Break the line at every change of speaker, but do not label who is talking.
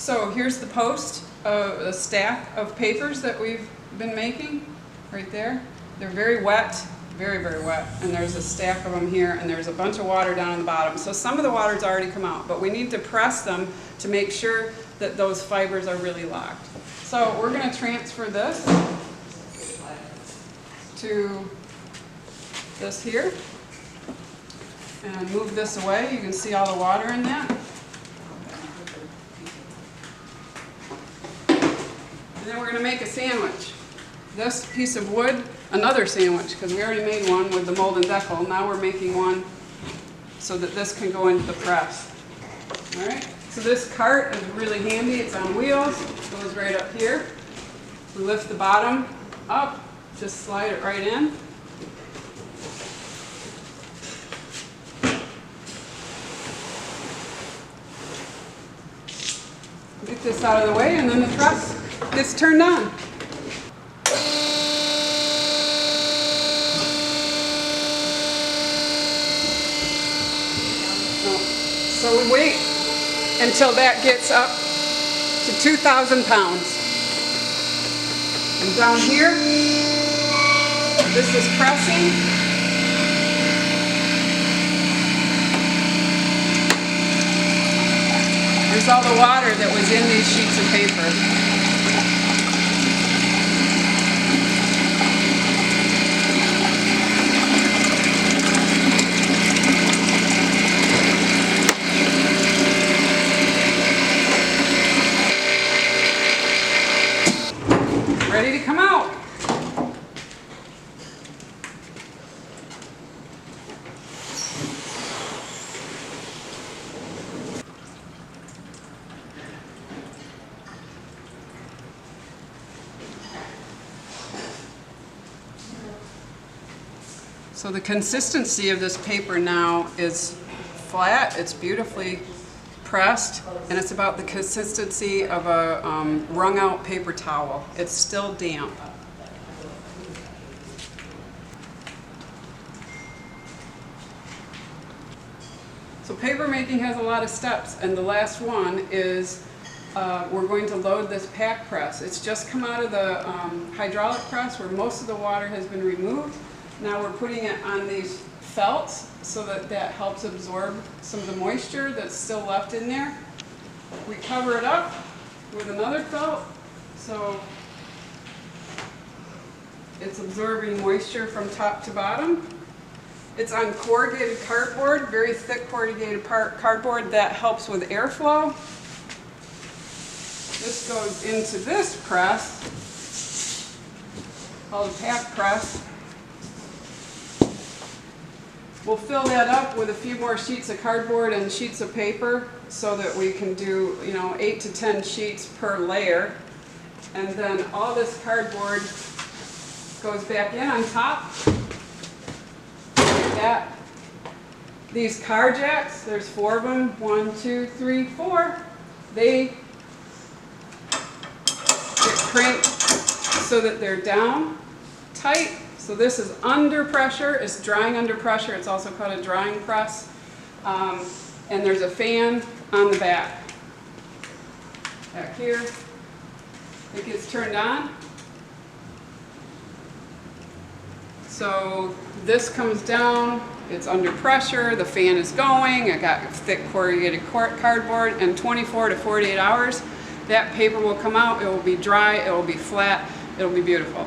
So here's the post of a stack of papers that we've been making right there. They're very wet, very, very wet. And there's a stack of them here, and there's a bunch of water down on the bottom. So some of the water's already come out, but we need to press them to make sure that those fibers are really locked. So we're going to transfer this to this here and move this away. You can see all the water in that. And then we're going to make a sandwich. This piece of wood, another sandwich, because we already made one with the mold and decal. Now we're making one so that this can go into the press. All right. So this cart is really handy. It's on wheels. It goes right up here. We lift the bottom up, just slide it right in. Get this out of the way, and then the press gets turned on. So we wait until that gets up to 2,000 pounds. And down here, this is pressing. There's all the water that was in these sheets of paper. Ready to come out. So the consistency of this paper now is flat, it's beautifully pressed, and it's about the consistency of a wrung out paper towel. It's still damp. So paper making has a lot of steps, and the last one is we're going to load this pack press. It's just come out of the hydraulic press where most of the water has been removed. Now we're putting it on these felts so that that helps absorb some of the moisture that's still left in there. We cover it up with another felt so it's absorbing moisture from top to bottom. It's on corrugated cardboard, very thick corrugated cardboard that helps with airflow. This goes into this press called a pack press. We'll fill that up with a few more sheets of cardboard and sheets of paper so that we can do, 8 to 10 sheets per layer. And then all this cardboard goes back in on top. Like that. These car jacks, there's 4 of them, 1, 2, 3, 4. They get cranked so that they're down tight. So this is under pressure, it's drying under pressure, it's also called a drying press. And there's a fan on the back here. It gets turned on. So this comes down, it's under pressure, the fan is going, I got thick corrugated cardboard, and 24 to 48 hours, that paper will come out, it will be dry, it will be flat, it will be beautiful.